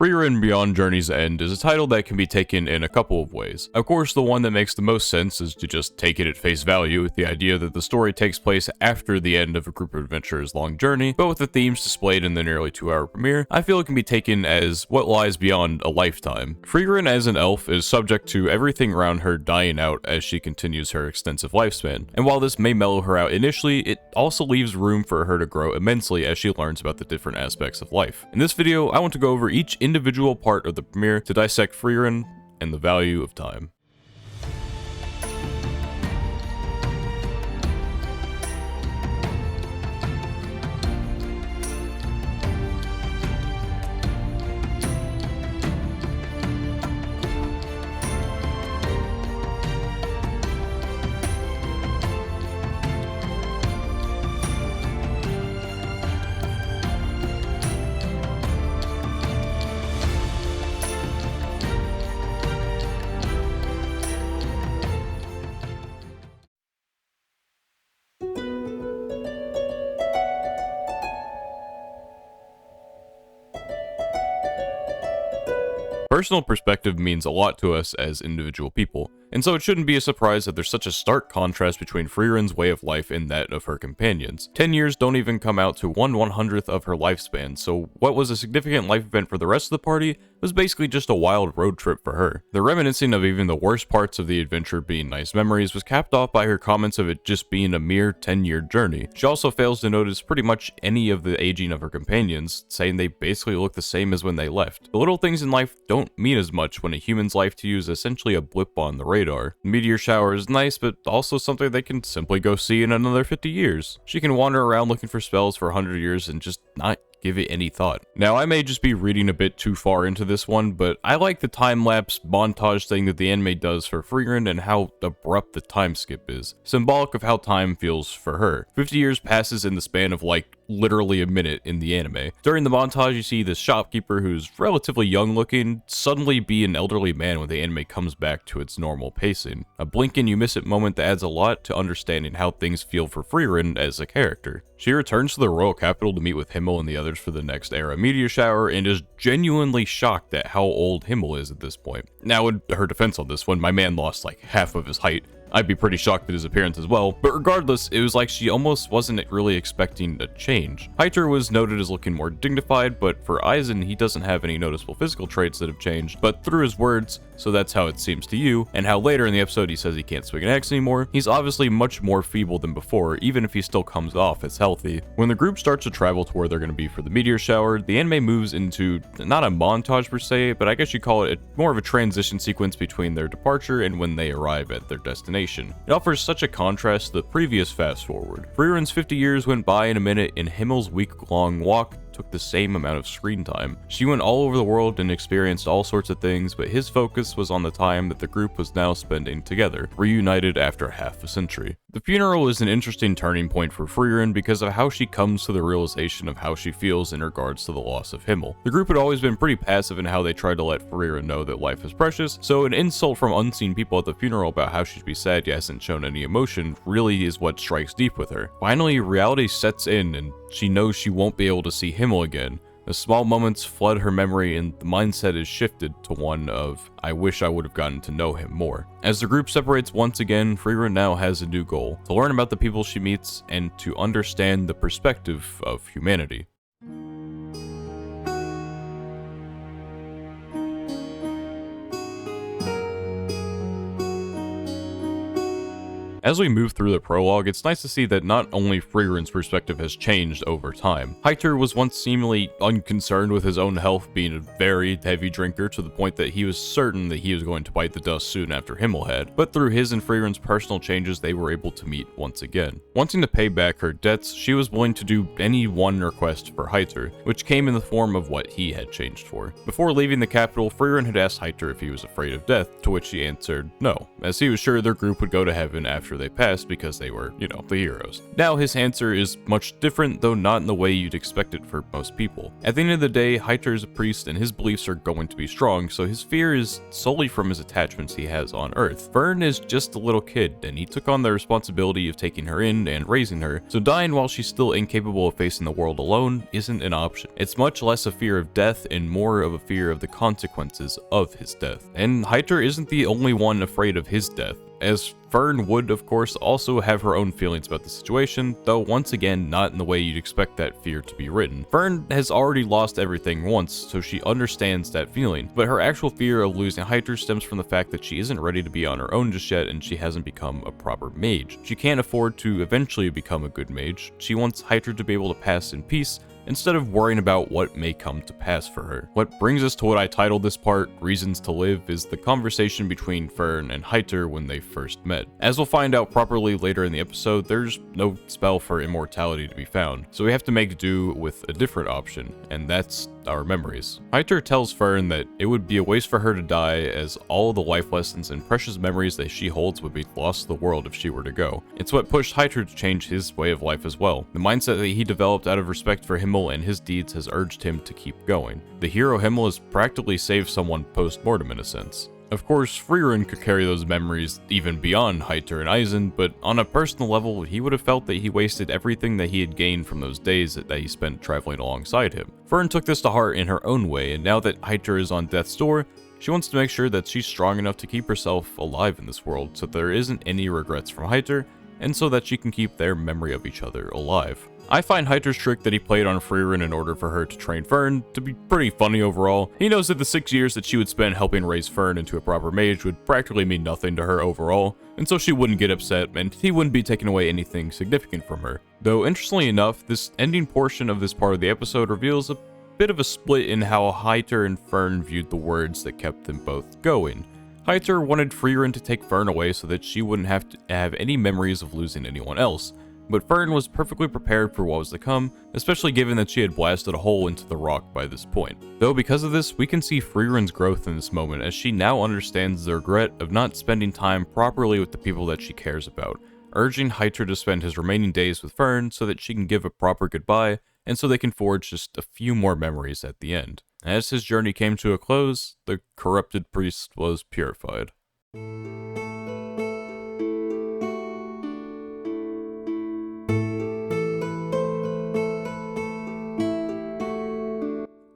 Frieren Beyond Journey's End is a title that can be taken in a couple of ways. Of course, the one that makes the most sense is to just take it at face value, with the idea that the story takes place after the end of a group of adventurers' long journey, but with the themes displayed in the nearly 2-hour premiere, I feel it can be taken as what lies beyond a lifetime. Frieren as an elf is subject to everything around her dying out as she continues her extensive lifespan, and while this may mellow her out initially, it also leaves room for her to grow immensely as she learns about the different aspects of life. In this video, I want to go over each individual part of the premiere to dissect Frieren and the value of time. Personal perspective means a lot to us as individual people, and so it shouldn't be a surprise that there's such a stark contrast between Frieren's way of life and that of her companions. 10 years don't even come out to 1/100th of her lifespan, so what was a significant life event for the rest of the party was basically just a wild road trip for her. The reminiscing of even the worst parts of the adventure being nice memories was capped off by her comments of it just being a mere 10-year journey. She also fails to notice pretty much any of the aging of her companions, saying they basically look the same as when they left. The little things in life don't mean as much when a human's life to you is essentially a blip on the radar. The meteor shower is nice, but also something they can simply go see in another 50 years. She can wander around looking for spells for 100 years and just not give it any thought. Now, I may just be reading a bit too far into this one, but I like the time-lapse montage thing that the anime does for Frieren and how abrupt the time skip is, symbolic of how time feels for her. 50 years passes in the span of like literally a minute in the anime. During the montage, you see this shopkeeper who's relatively young looking suddenly be an elderly man when the anime comes back to its normal pacing. A blink and you miss it moment that adds a lot to understanding how things feel for Frieren as a character. She returns to the royal capital to meet with Himmel and the others for the next era meteor shower and is genuinely shocked at how old Himmel is at this point. Now, in her defense on this one, my man lost like half of his height. I'd be pretty shocked at his appearance as well, but regardless, it was like she almost wasn't really expecting a change. Heiter was noted as looking more dignified, but for Aizen, he doesn't have any noticeable physical traits that have changed, but through his words, so that's how it seems to you, and how later in the episode he says he can't swing an axe anymore, he's obviously much more feeble than before, even if he still comes off as healthy. When the group starts to travel to where they're going to be for the meteor shower, the anime moves into, not a montage per se, but I guess you call it more of a transition sequence between their departure and when they arrive at their destination. It offers such a contrast to the previous fast forward. Frieren's 50 years went by in a minute, and Himmel's week-long walk took the same amount of screen time. She went all over the world and experienced all sorts of things, but his focus was on the time that the group was now spending together, reunited after half a century. The funeral is an interesting turning point for Frieren because of how she comes to the realization of how she feels in regards to the loss of Himmel. The group had always been pretty passive in how they tried to let Frieren know that life is precious, so an insult from unseen people at the funeral about how she should be sad yet hasn't shown any emotion really is what strikes deep with her. Finally, reality sets in and she knows she won't be able to see Himmel again. The small moments flood her memory and the mindset is shifted to one of, I wish I would have gotten to know him more. As the group separates once again, Frieren now has a new goal, to learn about the people she meets and to understand the perspective of humanity. As we move through the prologue, it's nice to see that not only Frieren's perspective has changed over time. Heiter was once seemingly unconcerned with his own health, being a very heavy drinker to the point that he was certain that he was going to bite the dust soon after Himmel had, but through his and Frieren's personal changes, they were able to meet once again. Wanting to pay back her debts, she was willing to do any one request for Heiter, which came in the form of what he had changed for. Before leaving the capital, Frieren had asked Heiter if he was afraid of death, to which he answered no, as he was sure their group would go to heaven after after they passed because they were, the heroes. Now his answer is much different, though not in the way you'd expect it for most people. At the end of the day, Hyter is a priest and his beliefs are going to be strong, so his fear is solely from his attachments he has on Earth. Fern is just a little kid, and he took on the responsibility of taking her in and raising her, so dying while she's still incapable of facing the world alone isn't an option. It's much less a fear of death and more of a fear of the consequences of his death. And Hyter isn't the only one afraid of his death, as Fern would, of course, also have her own feelings about the situation, though once again, not in the way you'd expect that fear to be written. Fern has already lost everything once, so she understands that feeling, but her actual fear of losing Hyter stems from the fact that she isn't ready to be on her own just yet, and she hasn't become a proper mage. She can't afford to eventually become a good mage. She wants Hyter to be able to pass in peace, instead of worrying about what may come to pass for her. What brings us to what I titled this part, Reasons to Live, is the conversation between Fern and Hyter when they first met. As we'll find out properly later in the episode, there's no spell for immortality to be found, so we have to make do with a different option, and that's our memories. Hyter tells Fern that it would be a waste for her to die, as all the life lessons and precious memories that she holds would be lost to the world if she were to go. It's what pushed Hyter to change his way of life as well. The mindset that he developed out of respect for Himmel and his deeds has urged him to keep going. The hero Himmel has practically saved someone post-mortem in a sense. Of course, Frieren could carry those memories even beyond Hyter and Eisen, but on a personal level, he would have felt that he wasted everything that he had gained from those days that he spent traveling alongside him. Fern took this to heart in her own way, and now that Hyter is on death's door, she wants to make sure that she's strong enough to keep herself alive in this world, so there isn't any regrets from Hyter, and so that she can keep their memory of each other alive. I find Hyter's trick that he played on Frieren in order for her to train Fern to be pretty funny overall. He knows that the 6 years that she would spend helping raise Fern into a proper mage would practically mean nothing to her overall, and so she wouldn't get upset and he wouldn't be taking away anything significant from her. Though interestingly enough, this ending portion of this part of the episode reveals a bit of a split in how Hyter and Fern viewed the words that kept them both going. Hyter wanted Frieren to take Fern away so that she wouldn't have to have any memories of losing anyone else, but Fern was perfectly prepared for what was to come, especially given that she had blasted a hole into the rock by this point. Though because of this, we can see Frieren's growth in this moment as she now understands the regret of not spending time properly with the people that she cares about, urging Hyter to spend his remaining days with Fern so that she can give a proper goodbye and so they can forge just a few more memories at the end. As his journey came to a close, the corrupted priest was purified.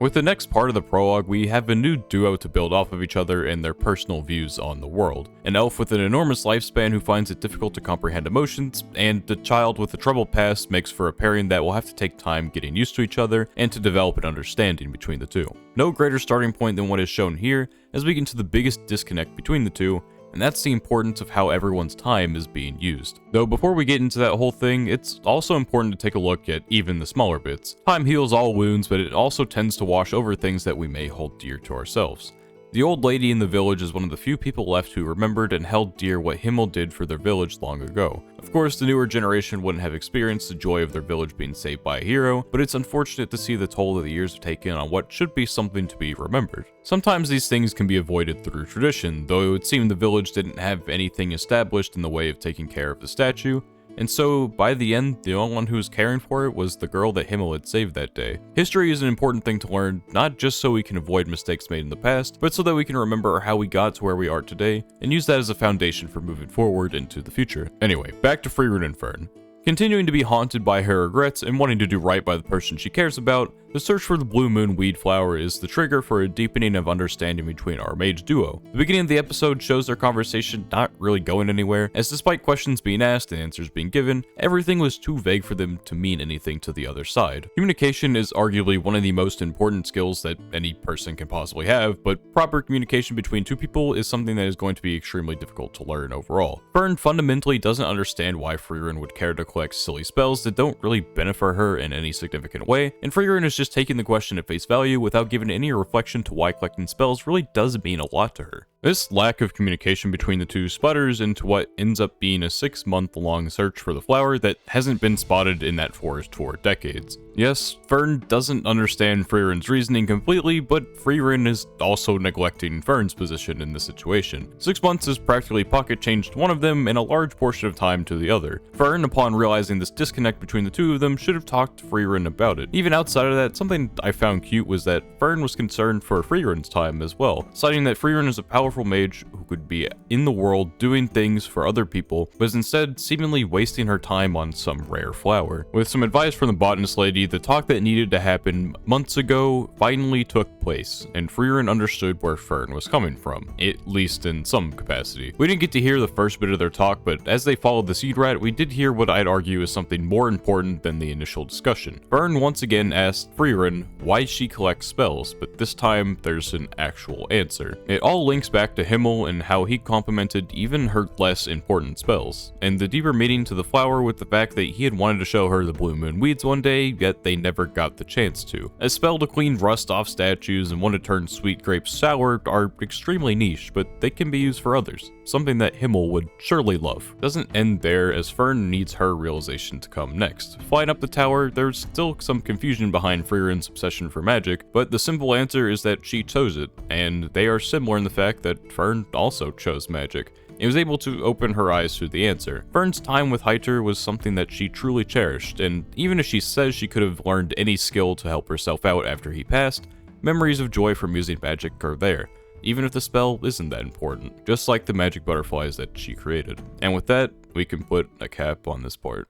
With the next part of the prologue, we have a new duo to build off of each other and their personal views on the world. An elf with an enormous lifespan who finds it difficult to comprehend emotions, and a child with a troubled past makes for a pairing that will have to take time getting used to each other and to develop an understanding between the two. No greater starting point than what is shown here as we get to the biggest disconnect between the two, and that's the importance of how everyone's time is being used. Though before we get into that whole thing, it's also important to take a look at even the smaller bits. Time heals all wounds, but it also tends to wash over things that we may hold dear to ourselves. The old lady in the village is one of the few people left who remembered and held dear what Himmel did for their village long ago. Of course, the newer generation wouldn't have experienced the joy of their village being saved by a hero, but it's unfortunate to see the toll that the years have taken on what should be something to be remembered. Sometimes these things can be avoided through tradition, though it would seem the village didn't have anything established in the way of taking care of the statue, and so, by the end, the only one who was caring for it was the girl that Himmel had saved that day. History is an important thing to learn, not just so we can avoid mistakes made in the past, but so that we can remember how we got to where we are today, and use that as a foundation for moving forward into the future. Anyway, back to Frieren and Fern. Continuing to be haunted by her regrets and wanting to do right by the person she cares about, the search for the Blue Moon Weed Flower is the trigger for a deepening of understanding between our mage duo. The beginning of the episode shows their conversation not really going anywhere, as despite questions being asked and answers being given, everything was too vague for them to mean anything to the other side. Communication is arguably one of the most important skills that any person can possibly have, but proper communication between two people is something that is going to be extremely difficult to learn overall. Fern fundamentally doesn't understand why Frieren would care to collect silly spells that don't really benefit her in any significant way, and Frieren is just taking the question at face value without giving any reflection to why collecting spells really does mean a lot to her. This lack of communication between the two sputters into what ends up being a 6-month-long search for the flower that hasn't been spotted in that forest for decades. Yes, Fern doesn't understand Frieren's reasoning completely, but Frieren is also neglecting Fern's position in the situation. 6 months has practically pocket changed one of them and a large portion of time to the other. Fern, upon realizing this disconnect between the two of them, should have talked to Frieren about it. Even outside of that, something I found cute was that Fern was concerned for Frieren's time as well, citing that Frieren is a powerful mage who could be in the world doing things for other people, but is instead seemingly wasting her time on some rare flower. With some advice from the botanist lady, the talk that needed to happen months ago finally took place, and Frieren understood where Fern was coming from, at least in some capacity. We didn't get to hear the first bit of their talk, but as they followed the seed rat, we did hear what I'd argue is something more important than the initial discussion. Fern once again asked Frieren why she collects spells, but this time there's an actual answer. It all links back to Himmel and how he complimented even her less important spells, and the deeper meaning to the flower with the fact that he had wanted to show her the blue moon weeds one day, yet they never got the chance to. A spell to clean rust off statues and one to turn sweet grapes sour are extremely niche, but they can be used for others, something that Himmel would surely love. Doesn't end there, as Fern needs her realization to come next. Flying up the tower, there's still some confusion behind Frieren's obsession for magic, but the simple answer is that she chose it, and they are similar in the fact that Fern also chose magic. It was able to open her eyes to the answer. Fern's time with Heiter was something that she truly cherished, and even if she says she could have learned any skill to help herself out after he passed, memories of joy from using magic are there, even if the spell isn't that important, just like the magic butterflies that she created. And with that, we can put a cap on this part.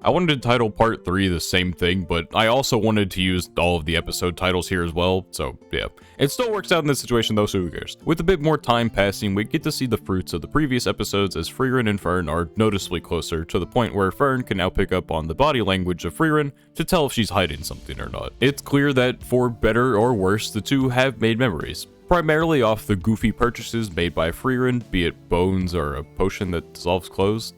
I wanted to title part 3 the same thing, but I also wanted to use all of the episode titles here as well, so yeah. It still works out in this situation though, so who cares. With a bit more time passing, we get to see the fruits of the previous episodes as Frieren and Fern are noticeably closer, to the point where Fern can now pick up on the body language of Frieren to tell if she's hiding something or not. It's clear that, for better or worse, the two have made memories. Primarily off the goofy purchases made by Frieren, be it bones or a potion that dissolves clothes.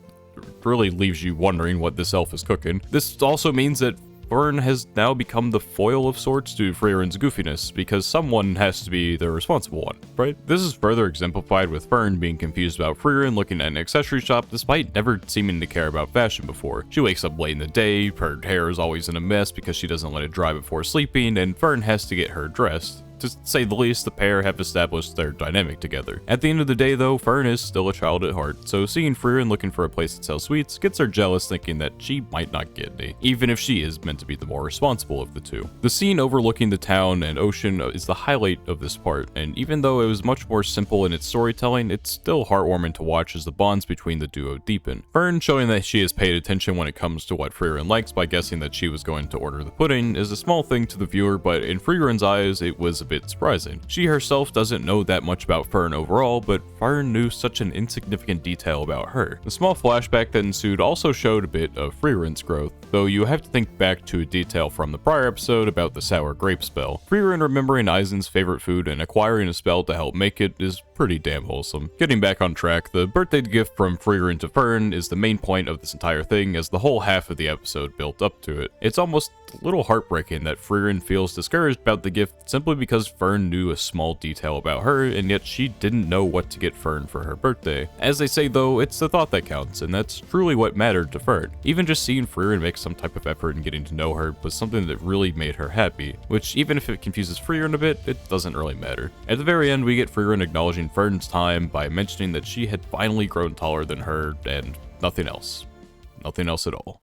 Really leaves you wondering what this elf is cooking. This also means that Fern has now become the foil of sorts to Frieren's goofiness, because someone has to be the responsible one, right? This is further exemplified with Fern being confused about Frieren looking at an accessory shop despite never seeming to care about fashion before. She wakes up late in the day, her hair is always in a mess because she doesn't let it dry before sleeping, and Fern has to get her dressed. To say the least, the pair have established their dynamic together. At the end of the day though, Fern is still a child at heart, so seeing Frieren looking for a place that sells sweets gets her jealous, thinking that she might not get any, even if she is meant to be the more responsible of the two. The scene overlooking the town and ocean is the highlight of this part, and even though it was much more simple in its storytelling, it's still heartwarming to watch as the bonds between the duo deepen. Fern showing that she has paid attention when it comes to what Frieren likes by guessing that she was going to order the pudding is a small thing to the viewer, but in Frieren's eyes it was a bit surprising. She herself doesn't know that much about Fern overall, but Fern knew such an insignificant detail about her. The small flashback that ensued also showed a bit of Frieren's growth, though you have to think back to a detail from the prior episode about the sour grape spell. Frieren remembering Eisen's favorite food and acquiring a spell to help make it is pretty damn wholesome. Getting back on track, the birthday gift from Frieren to Fern is the main point of this entire thing, as the whole half of the episode built up to it. It's almost a little heartbreaking that Frieren feels discouraged about the gift simply because Fern knew a small detail about her, and yet she didn't know what to get Fern for her birthday. As they say though, it's the thought that counts, and that's truly what mattered to Fern. Even just seeing Frieren make some type of effort in getting to know her was something that really made her happy, which even if it confuses Frieren a bit, it doesn't really matter. At the very end, we get Frieren acknowledging Fern's time by mentioning that she had finally grown taller than her, and nothing else. Nothing else at all.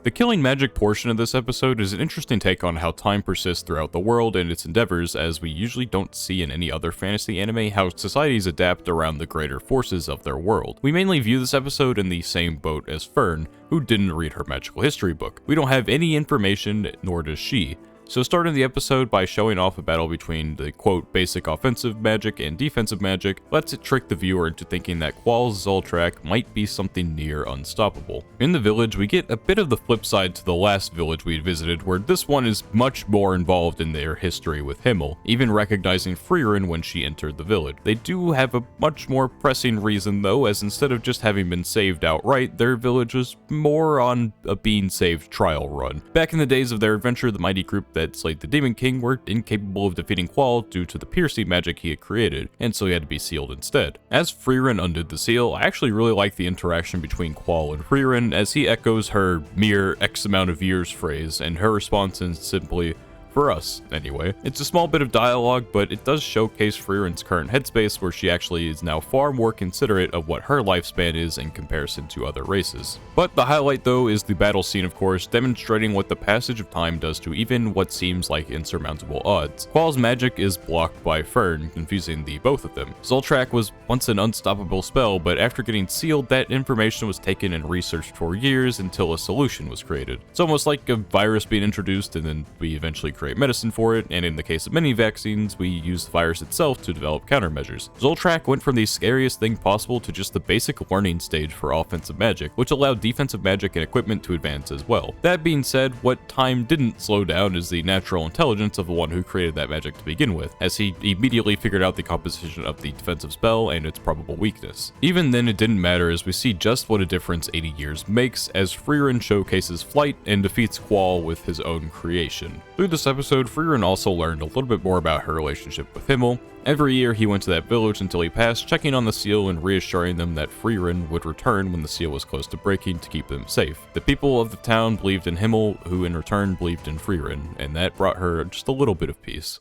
The killing magic portion of this episode is an interesting take on how time persists throughout the world and its endeavors, as we usually don't see in any other fantasy anime how societies adapt around the greater forces of their world. We mainly view this episode in the same boat as Fern, who didn't read her magical history book. We don't have any information, nor does she, So starting the episode by showing off a battle between the quote basic offensive magic and defensive magic lets it trick the viewer into thinking that Qual's Zoltrak might be something near unstoppable. In the village, we get a bit of the flip side to the last village we visited, where this one is much more involved in their history with Himmel, even recognizing Frieren when she entered the village. They do have a much more pressing reason though, as instead of just having been saved outright, their village was more on a being saved trial run. Back in the days of their adventure, the mighty group that slayed the Demon King were incapable of defeating Qual due to the piercing magic he had created, and so he had to be sealed instead. As Frieren undid the seal, I actually really like the interaction between Qual and Frieren, as he echoes her mere X amount of years phrase, and her response is simply, for us, anyway. It's a small bit of dialogue, but it does showcase Frieren's current headspace, where she actually is now far more considerate of what her lifespan is in comparison to other races. But the highlight though is the battle scene, of course, demonstrating what the passage of time does to even what seems like insurmountable odds. Qual's magic is blocked by Fern, confusing the both of them. Zoltrak was once an unstoppable spell, but after getting sealed, that information was taken and researched for years until a solution was created. It's almost like a virus being introduced and then we eventually create medicine for it, and in the case of many vaccines, we use the virus itself to develop countermeasures. Zoltrak went from the scariest thing possible to just the basic learning stage for offensive magic, which allowed defensive magic and equipment to advance as well. That being said, what time didn't slow down is the natural intelligence of the one who created that magic to begin with, as he immediately figured out the composition of the defensive spell and its probable weakness. Even then, it didn't matter, as we see just what a difference 80 years makes, as Frieren showcases flight and defeats Qual with his own creation. Through this episode, Frieren also learned a little bit more about her relationship with Himmel. Every year he went to that village until he passed, checking on the seal and reassuring them that Frieren would return when the seal was close to breaking to keep them safe. The people of the town believed in Himmel, who in return believed in Frieren, and that brought her just a little bit of peace.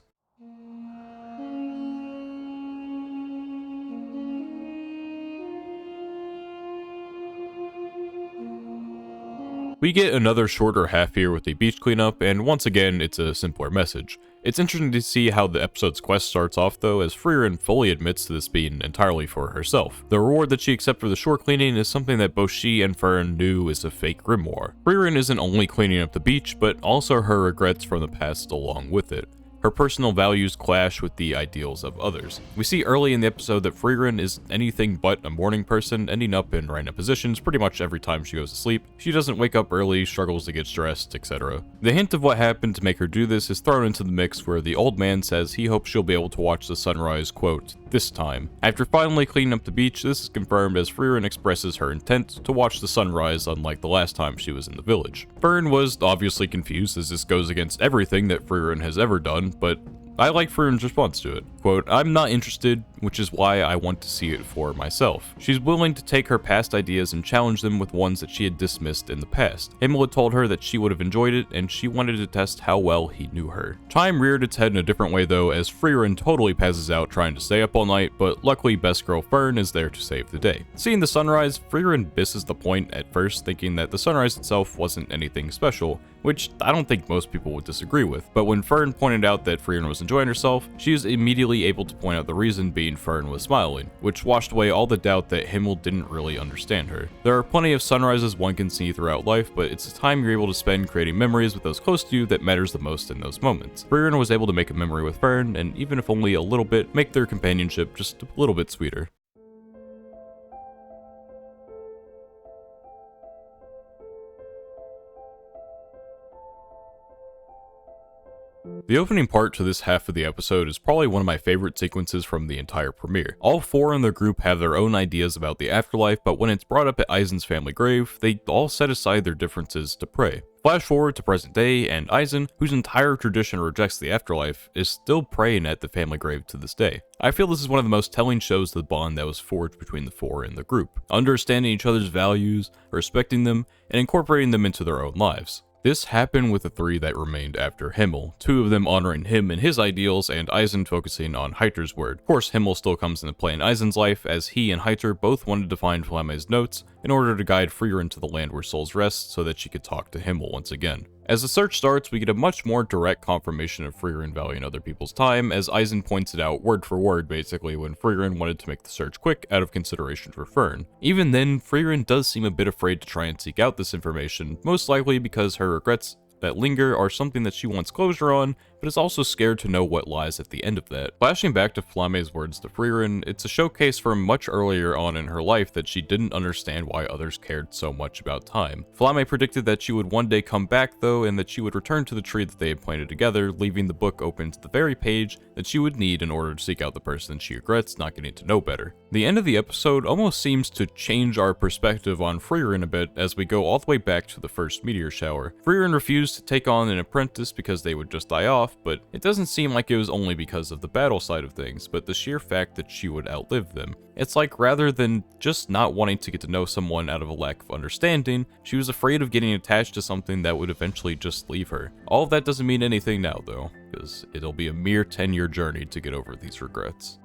We get another shorter half here with the beach cleanup, and once again, it's a simpler message. It's interesting to see how the episode's quest starts off though, as Frieren fully admits to this being entirely for herself. The reward that she accepts for the shore cleaning is something that both she and Fern knew is a fake grimoire. Frieren isn't only cleaning up the beach, but also her regrets from the past along with it. Her personal values clash with the ideals of others. We see early in the episode that Frieren is anything but a morning person, ending up in random positions pretty much every time she goes to sleep. She doesn't wake up early, struggles to get dressed, etc. The hint of what happened to make her do this is thrown into the mix, where the old man says he hopes she'll be able to watch the sunrise, quote, this time. After finally cleaning up the beach, this is confirmed as Frieren expresses her intent to watch the sunrise, unlike the last time she was in the village. Fern was obviously confused, as this goes against everything that Frieren has ever done, but I like Frieren's response to it. Quote, I'm not interested, which is why I want to see it for myself. She's willing to take her past ideas and challenge them with ones that she had dismissed in the past. Himmel had told her that she would have enjoyed it, and she wanted to test how well he knew her. Time reared its head in a different way though, as Frieren totally passes out trying to stay up all night, but luckily best girl Fern is there to save the day. Seeing the sunrise, Frieren misses the point at first, thinking that the sunrise itself wasn't anything special, which I don't think most people would disagree with. But when Fern pointed out that Frieren was enjoying herself, she was immediately able to point out the reason being Fern was smiling, which washed away all the doubt that Himmel didn't really understand her. There are plenty of sunrises one can see throughout life, but it's the time you're able to spend creating memories with those close to you that matters the most in those moments. Frieren was able to make a memory with Fern, and even if only a little bit, make their companionship just a little bit sweeter. The opening part to this half of the episode is probably one of my favorite sequences from the entire premiere. All four in the group have their own ideas about the afterlife, but when it's brought up at Eisen's family grave, they all set aside their differences to pray. Flash forward to present day, and Eisen, whose entire tradition rejects the afterlife, is still praying at the family grave to this day. I feel this is one of the most telling shows of the bond that was forged between the four in the group, understanding each other's values, respecting them, and incorporating them into their own lives. This happened with the three that remained after Himmel, two of them honoring him and his ideals, and Eisen focusing on Heiter's word. Of course, Himmel still comes into play in Eisen's life, as he and Heiter both wanted to find Flamme's notes in order to guide Frieren to the land where souls rest so that she could talk to Himmel once again. As the search starts, we get a much more direct confirmation of Frieren valuing other people's time, as Eisen points it out word for word basically when Frieren wanted to make the search quick out of consideration for Fern. Even then, Frieren does seem a bit afraid to try and seek out this information, most likely because her regrets that linger are something that she wants closure on, but is also scared to know what lies at the end of that. Flashing back to Flamme's words to Frieren, it's a showcase from much earlier on in her life that she didn't understand why others cared so much about time. Flamme predicted that she would one day come back though, and that she would return to the tree that they had planted together, leaving the book open to the very page that she would need in order to seek out the person she regrets not getting to know better. The end of the episode almost seems to change our perspective on Frieren a bit as we go all the way back to the first meteor shower. Frieren refused to take on an apprentice because they would just die off, but it doesn't seem like it was only because of the battle side of things, but the sheer fact that she would outlive them. It's like rather than just not wanting to get to know someone out of a lack of understanding, she was afraid of getting attached to something that would eventually just leave her. All of that doesn't mean anything now though, because it'll be a mere 10-year journey to get over these regrets.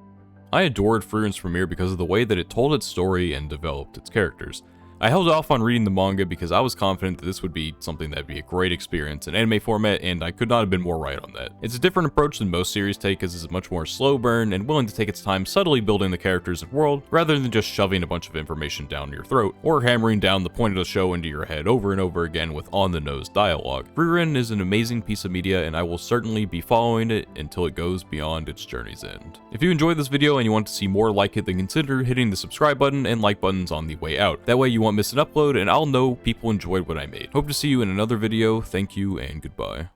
I adored Frieren's premiere because of the way that it told its story and developed its characters. I held off on reading the manga because I was confident that this would be something that'd be a great experience in anime format, and I could not have been more right on that. It's a different approach than most series take, as it's a much more slow burn and willing to take its time subtly building the characters and world, rather than just shoving a bunch of information down your throat, or hammering down the point of the show into your head over and over again with on-the-nose dialogue. Frieren is an amazing piece of media, and I will certainly be following it until it goes beyond its journey's end. If you enjoyed this video and you want to see more like it, then consider hitting the subscribe button and like buttons on the way out. That way you won't miss an upload, and I'll know people enjoyed what I made. Hope to see you in another video. Thank you, and goodbye.